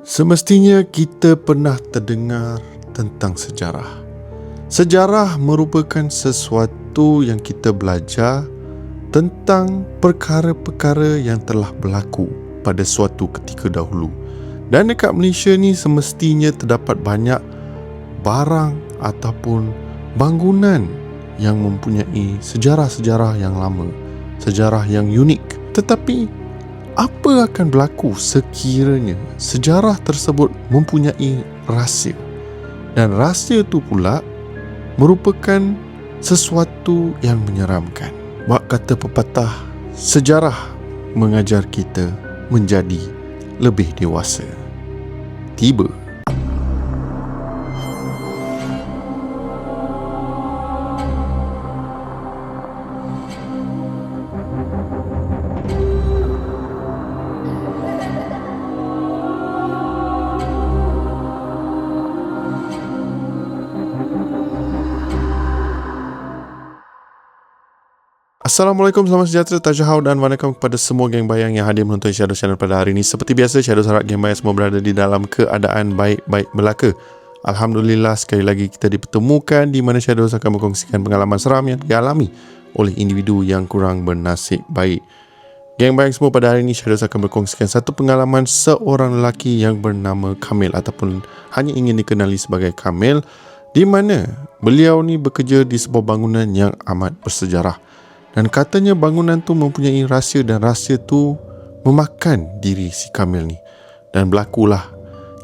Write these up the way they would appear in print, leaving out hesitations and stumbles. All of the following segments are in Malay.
Semestinya kita pernah terdengar tentang sejarah. Sejarah merupakan sesuatu yang kita belajar tentang perkara-perkara yang telah berlaku pada suatu ketika dahulu. Dan dekat Malaysia ni semestinya terdapat banyak barang ataupun bangunan yang mempunyai sejarah-sejarah yang lama, sejarah yang unik. Tetapi apa akan berlaku sekiranya sejarah tersebut mempunyai rahsia? Dan rahsia itu pula merupakan sesuatu yang menyeramkan. Bak kata pepatah, sejarah mengajar kita menjadi lebih dewasa. Tiba. Assalamualaikum, selamat sejahtera, tajahau dan waalaikum kepada semua geng bayang yang hadir menonton Shadow Channel pada hari ini. Seperti biasa, Shadow harap geng bayang semua berada di dalam keadaan baik-baik belaka. Alhamdulillah, sekali lagi kita dipertemukan di mana Shadow akan berkongsikan pengalaman seram yang dialami oleh individu yang kurang bernasib baik. Geng bayang semua, pada hari ini Shadow akan berkongsikan satu pengalaman seorang lelaki yang bernama Kamil ataupun hanya ingin dikenali sebagai Kamil, di mana beliau ni bekerja di sebuah bangunan yang amat bersejarah. Dan katanya bangunan tu mempunyai rahsia dan rahsia tu memakan diri si Kamil ni. Dan berlakulah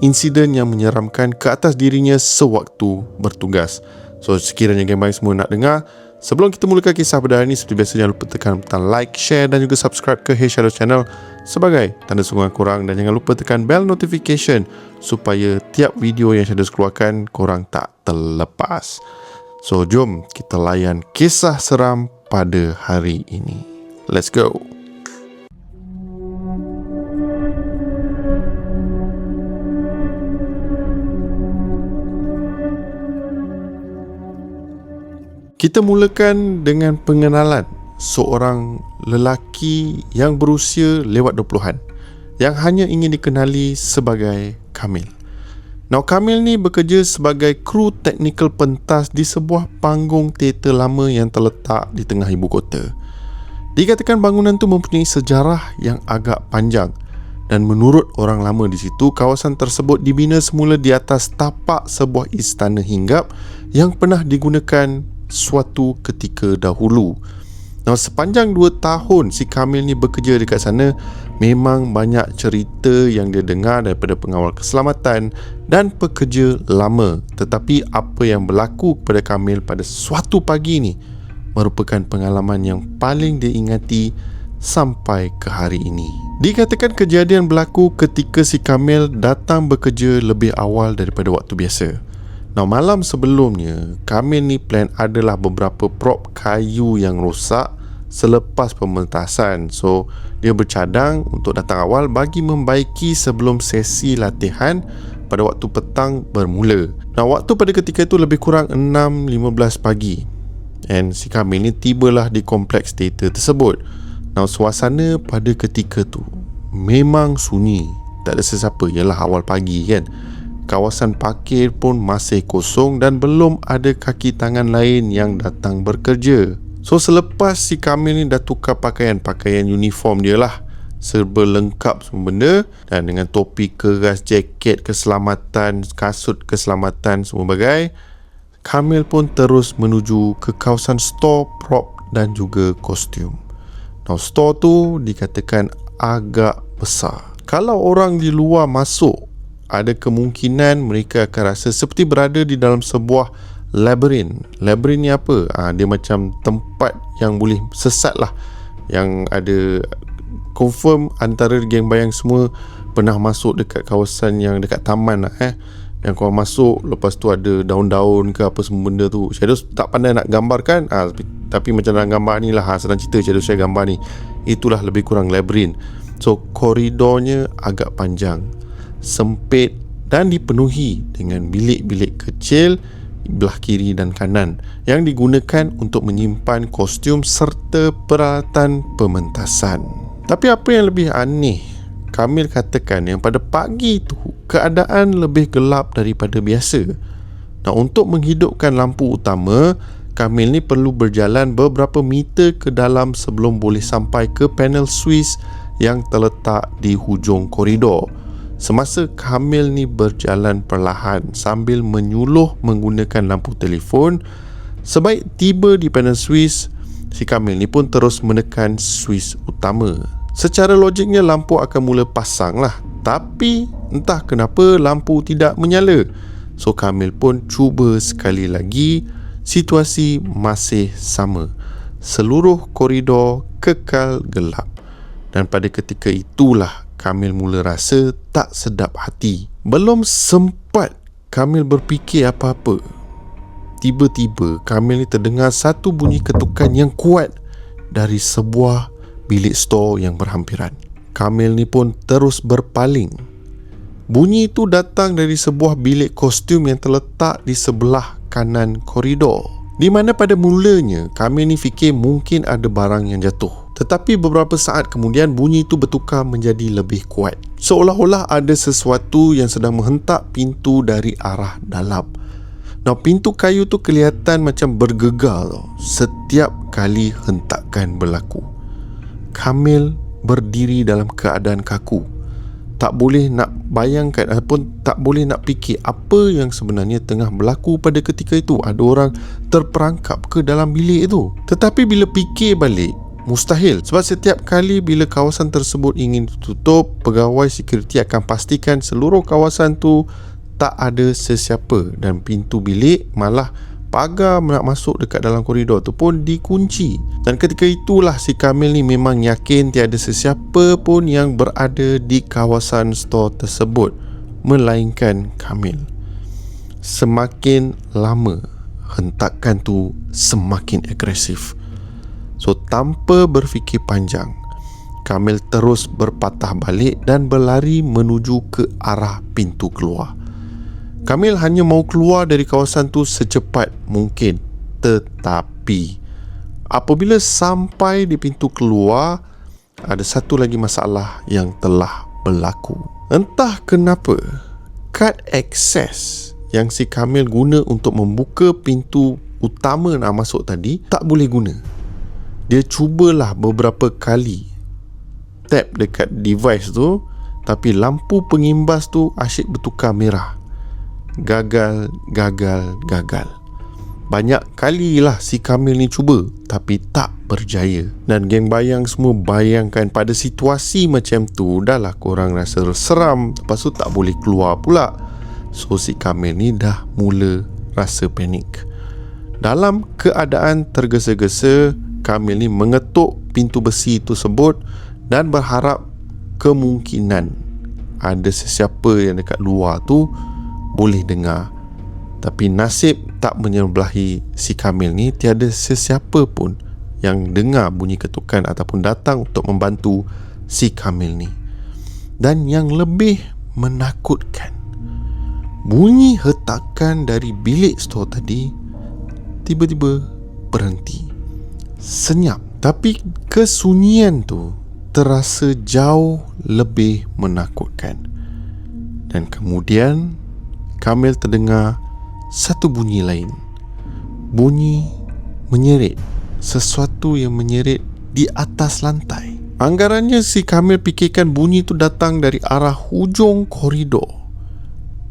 insiden yang menyeramkan ke atas dirinya sewaktu bertugas. So sekiranya geng bayang semua nak dengar, sebelum kita mulakan kisah pada hari ini, seperti biasa jangan lupa tekan butang like, share dan juga subscribe ke Hey Shadow Channel sebagai tanda sokongan korang. Dan jangan lupa tekan bell notification supaya tiap video yang Shadow keluarkan korang tak terlepas. So jom kita layan kisah seram pada hari ini. Let's go. Kita mulakan dengan pengenalan seorang lelaki yang berusia lewat 20-an yang hanya ingin dikenali sebagai Kamil. Now, Kamil ni bekerja sebagai kru teknikal pentas di sebuah panggung teater lama yang terletak di tengah ibu kota. Dikatakan bangunan tu mempunyai sejarah yang agak panjang dan menurut orang lama di situ, kawasan tersebut dibina semula di atas tapak sebuah istana hinggap yang pernah digunakan suatu ketika dahulu. Now, sepanjang 2 tahun si Kamil ni bekerja dekat sana, memang banyak cerita yang dia dengar daripada pengawal keselamatan dan pekerja lama. Tetapi apa yang berlaku kepada Kamil pada suatu pagi ni merupakan pengalaman yang paling dia ingati sampai ke hari ini. Dikatakan kejadian berlaku ketika si Kamil datang bekerja lebih awal daripada waktu biasa. Nah, malam sebelumnya, Kamil ni plan adalah beberapa prop kayu yang rosak selepas pementasan. So, dia bercadang untuk datang awal bagi membaiki sebelum sesi latihan pada waktu petang bermula. Nah, waktu pada ketika itu lebih kurang 6.15 pagi. And si Kamil ni tibalah di kompleks teater tersebut. Nah, suasana pada ketika tu memang sunyi. Tak ada sesiapa, ialah awal pagi kan. Kawasan parkir pun masih kosong dan belum ada kaki tangan lain yang datang bekerja. So selepas si Kamil ni dah tukar pakaian uniform dia lah, serba lengkap semua benda, dan dengan topi keras, jaket keselamatan, kasut keselamatan semua bagai, Kamil pun terus menuju ke kawasan store prop dan juga kostum. Now, store tu dikatakan agak besar. Kalau orang di luar masuk, ada kemungkinan mereka akan rasa seperti berada di dalam sebuah labirin. Labirin ni apa? Dia macam tempat yang boleh sesat lah. Yang ada, confirm antara geng bayang semua pernah masuk dekat kawasan yang dekat taman lah yang korang masuk, lepas tu ada daun-daun ke apa semua benda tu. Shadow tak pandai nak gambarkan, tapi macam dalam gambar ni lah, sedang cerita Shadow share gambar ni. Itulah lebih kurang labirin. So koridornya agak panjang, sempit dan dipenuhi dengan bilik-bilik kecil belah kiri dan kanan yang digunakan untuk menyimpan kostum serta peralatan pementasan. Tapi apa yang lebih aneh, Kamil katakan yang pada pagi tu keadaan lebih gelap daripada biasa. Nah, untuk menghidupkan lampu utama, Kamil ni perlu berjalan beberapa meter ke dalam sebelum boleh sampai ke panel suis yang terletak di hujung koridor. Semasa Kamil ni berjalan perlahan sambil menyuluh menggunakan lampu telefon, sebaik tiba di panel suis, si Kamil ni pun terus menekan suis utama. Secara logiknya lampu akan mula pasang lah, tapi entah kenapa lampu tidak menyala. So Kamil pun cuba sekali lagi. Situasi masih sama. Seluruh koridor kekal gelap. Dan pada ketika itulah Kamil mula rasa tak sedap hati. Belum sempat Kamil berfikir apa-apa, tiba-tiba Kamil ni terdengar satu bunyi ketukan yang kuat dari sebuah bilik stor yang berhampiran. Kamil ni pun terus berpaling. Bunyi itu datang dari sebuah bilik kostum yang terletak di sebelah kanan koridor, di mana pada mulanya Kamil ni fikir mungkin ada barang yang jatuh. Tetapi beberapa saat kemudian bunyi itu bertukar menjadi lebih kuat, seolah-olah ada sesuatu yang sedang menghentak pintu dari arah dalam. Nah, pintu kayu tu kelihatan macam bergegar setiap kali hentakan berlaku. Kamil berdiri dalam keadaan kaku. Tak boleh nak bayangkan ataupun tak boleh nak fikir apa yang sebenarnya tengah berlaku pada ketika itu. Ada orang terperangkap ke dalam bilik itu. Tetapi bila fikir balik, mustahil. Sebab setiap kali bila kawasan tersebut ingin ditutup, pegawai security akan pastikan seluruh kawasan tu tak ada sesiapa, dan pintu bilik malah pagar nak masuk dekat dalam koridor tu pun dikunci. Dan ketika itulah si Kamil ni memang yakin tiada sesiapa pun yang berada di kawasan stor tersebut melainkan Kamil. Semakin lama hentakan tu semakin agresif. So tanpa berfikir panjang, Kamil terus berpatah balik dan berlari menuju ke arah pintu keluar. Kamil hanya mahu keluar dari kawasan tu secepat mungkin. Tetapi apabila sampai di pintu keluar, ada satu lagi masalah yang telah berlaku. Entah kenapa, kad akses yang si Kamil guna untuk membuka pintu utama nak masuk tadi tak boleh guna. Dia cubalah beberapa kali tap dekat device tu, tapi lampu pengimbas tu asyik bertukar merah. Gagal. Banyak kalilah si Kamil ni cuba, tapi tak berjaya. Dan geng bayang semua bayangkan pada situasi macam tu, dah lah korang rasa seram, lepas tu tak boleh keluar pula. So si Kamil ni dah mula rasa panik. Dalam keadaan tergesa-gesa, Kamil ni mengetuk pintu besi tersebut dan berharap kemungkinan ada sesiapa yang dekat luar tu boleh dengar. Tapi nasib tak menyebelahi si Kamil ni. Tiada sesiapa pun yang dengar bunyi ketukan ataupun datang untuk membantu si Kamil ni. Dan yang lebih menakutkan, bunyi hentakan dari bilik stor tadi tiba-tiba berhenti. Senyap. Tapi kesunyian tu terasa jauh lebih menakutkan. Dan kemudian Kamil terdengar satu bunyi lain. Bunyi menyerit. Sesuatu yang menyerit di atas lantai. Anggarannya si Kamil fikirkan bunyi itu datang dari arah hujung koridor.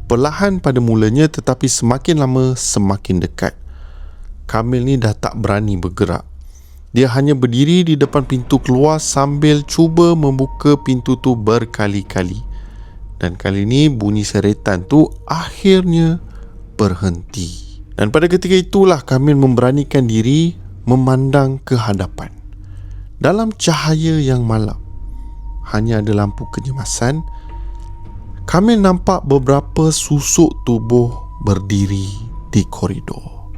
Perlahan pada mulanya, tetapi semakin lama semakin dekat. Kamil ni dah tak berani bergerak. Dia hanya berdiri di depan pintu keluar sambil cuba membuka pintu tu berkali-kali. Dan kali ni bunyi seretan tu akhirnya berhenti. Dan pada ketika itulah Kamil memberanikan diri memandang ke hadapan. Dalam cahaya yang malam, hanya ada lampu kecemasan, Kamil nampak beberapa susuk tubuh berdiri di koridor.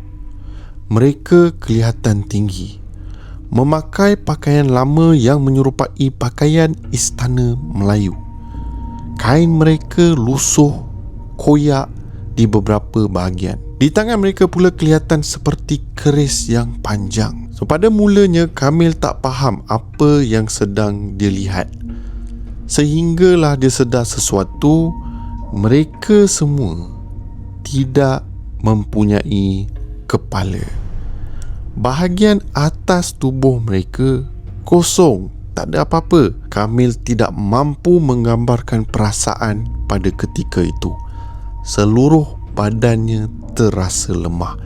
Mereka kelihatan tinggi, memakai pakaian lama yang menyerupai pakaian istana Melayu. Kain mereka lusuh, koyak di beberapa bahagian. Di tangan mereka pula kelihatan seperti keris yang panjang. So pada mulanya Kamil tak faham apa yang sedang dia lihat. Sehinggalah dia sedar sesuatu mereka semua tidak mempunyai kepala. Bahagian atas tubuh mereka kosong, tak ada apa-apa. Kamil tidak mampu menggambarkan perasaan pada ketika itu. Seluruh badannya terasa lemah.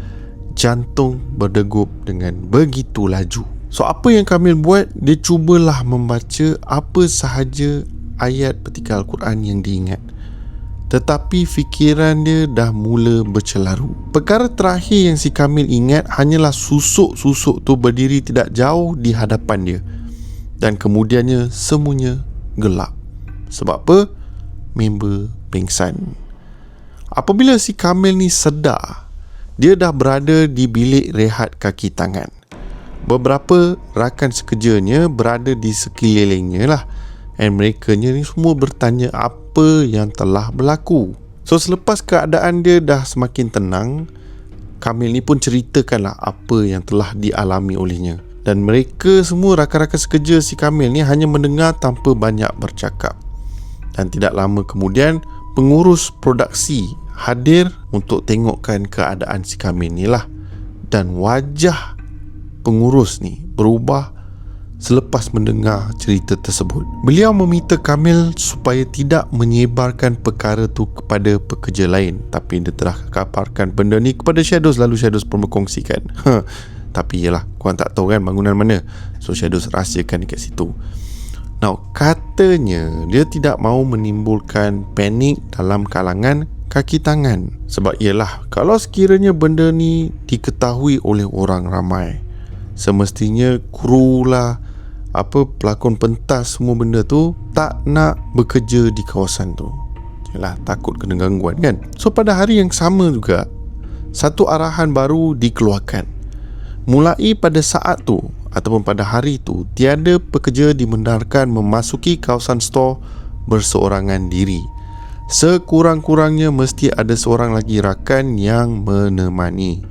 Jantung berdegup dengan begitu laju. So apa yang Kamil buat? Dia cubalah membaca apa sahaja ayat petikan Al-Quran yang diingat. Tetapi fikiran dia dah mula bercelaru. Perkara terakhir yang si Kamil ingat hanyalah susuk-susuk tu berdiri tidak jauh di hadapan dia. Dan kemudiannya semuanya gelap. Sebab apa? Member pingsan. Apabila si Kamil ni sedar, dia dah berada di bilik rehat kaki tangan. Beberapa rakan sekerjanya berada di sekelilingnya lah. Dan mereka ni semua bertanya apa yang telah berlaku. So selepas keadaan dia dah semakin tenang, Kamil ni pun ceritakanlah apa yang telah dialami olehnya. Dan mereka semua rakan-rakan sekerja si Kamil ni hanya mendengar tanpa banyak bercakap. Dan tidak lama kemudian, pengurus produksi hadir untuk tengokkan keadaan si Kamil ni lah. Dan wajah pengurus ni berubah selepas mendengar cerita tersebut. Beliau meminta Kamil supaya tidak menyebarkan perkara tu kepada pekerja lain. Tapi dia telah kabarkan benda ni kepada Shadows, lalu Shadows pun berkongsikan. Tapi yelah, korang tak tahu kan bangunan mana. So Shadows rahsiakan dekat situ. Now, katanya dia tidak mahu menimbulkan panik dalam kalangan kaki tangan. Sebab yelah, kalau sekiranya benda ni diketahui oleh orang ramai, semestinya kru lah, pelakon pentas, semua benda tu tak nak bekerja di kawasan tu. Yalah, takut kena gangguan kan. So pada hari yang sama juga, satu arahan baru dikeluarkan. Mulai pada saat tu ataupun pada hari tu, tiada pekerja dibenarkan memasuki kawasan store berseorangan diri. Sekurang-kurangnya mesti ada seorang lagi rakan yang menemani.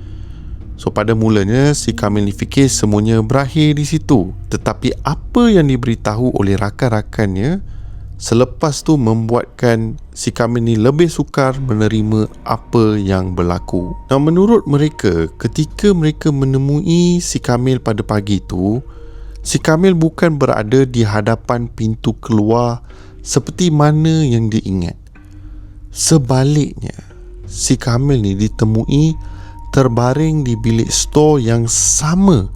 So pada mulanya si Kamil ni fikir semuanya berakhir di situ. Tetapi apa yang diberitahu oleh rakan-rakannya selepas tu membuatkan si Kamil ni lebih sukar menerima apa yang berlaku. Nah, menurut mereka, ketika mereka menemui si Kamil pada pagi tu, si Kamil bukan berada di hadapan pintu keluar seperti mana yang dia ingat. Sebaliknya, si Kamil ni ditemui terbaring di bilik store yang sama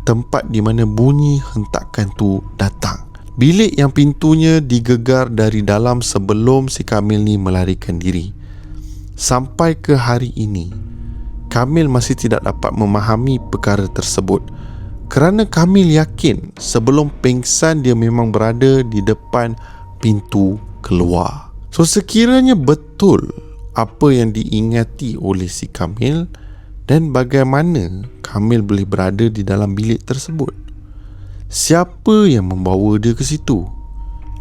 tempat di mana bunyi hentakan tu datang. Bilik yang pintunya digegar dari dalam sebelum si Kamil ni melarikan diri. Sampai ke hari ini, Kamil masih tidak dapat memahami perkara tersebut. Kerana Kamil yakin sebelum pingsan dia memang berada di depan pintu keluar. So sekiranya betul apa yang diingati oleh si Kamil, dan bagaimana Kamil boleh berada di dalam bilik tersebut? Siapa yang membawa dia ke situ?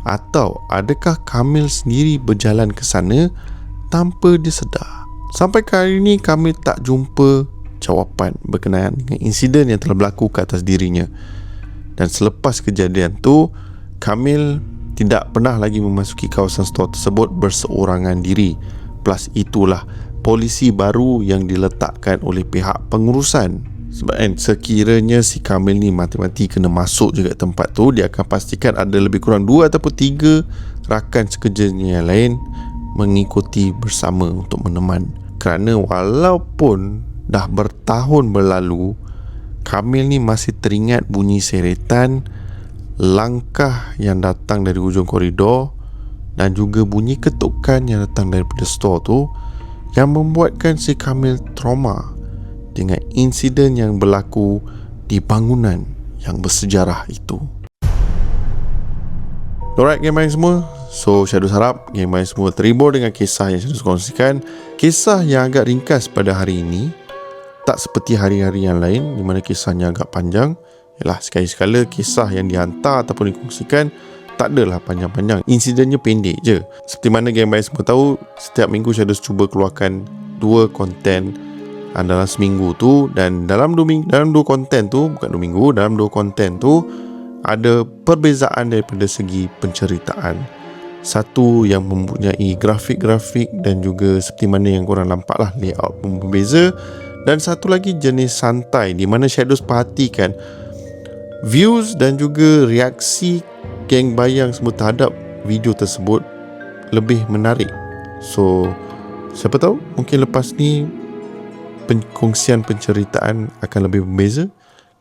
Atau adakah Kamil sendiri berjalan ke sana tanpa dia sedar? Sampai ke hari ini Kamil tak jumpa jawapan berkenaan dengan insiden yang telah berlaku ke atas dirinya. Dan selepas kejadian tu, Kamil tidak pernah lagi memasuki kawasan store tersebut berseorangan diri. Plus itulah polisi baru yang diletakkan oleh pihak pengurusan. Sebab sekiranya si Kamil ni mati-mati kena masuk juga tempat tu, dia akan pastikan ada lebih kurang 2 ataupun 3 rakan sekerjanya yang lain mengikuti bersama untuk meneman. Kerana walaupun dah bertahun berlalu, Kamil ni masih teringat bunyi seretan, langkah yang datang dari ujung koridor dan juga bunyi ketukan yang datang daripada store tu, yang membuatkan si Kamil trauma dengan insiden yang berlaku di bangunan yang bersejarah itu. Alright game-main semua, so Shadows harap game-main semua terhibur dengan kisah yang Shadows kongsikan. Kisah yang agak ringkas pada hari ini, tak seperti hari-hari yang lain di mana kisahnya agak panjang. Yalah, sekali-sekala kisah yang dihantar ataupun dikongsikan tak adalah panjang-panjang, insidennya pendek je. Seperti mana game-main semua tahu, setiap minggu Shadows cuba keluarkan 2 konten dalam seminggu tu. Dan dalam 2 konten tu, bukan 2 minggu, dalam 2 konten tu ada perbezaan daripada segi penceritaan. Satu yang mempunyai grafik-grafik dan juga seperti mana yang korang nampak lah, layout pun berbeza. Dan satu lagi jenis santai, di mana Shadows perhatikan views dan juga reaksi geng bayang semua terhadap video tersebut lebih menarik. So siapa tahu mungkin lepas ni pengkongsian penceritaan akan lebih berbeza.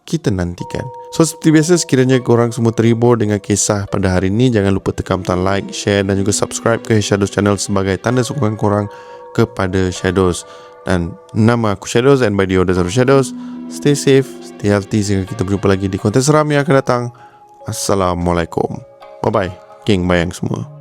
Kita nantikan. So seperti biasa, sekiranya korang semua terhibur dengan kisah pada hari ini, jangan lupa tekan butang like, share dan juga subscribe ke Shadows Channel sebagai tanda sokongan korang kepada Shadows. Dan nama aku Shadows, and by the orders of Shadows, stay safe, stay healthy, sehingga kita berjumpa lagi di konten seram yang akan datang. Assalamualaikum. Bye bye, geng bayang semua.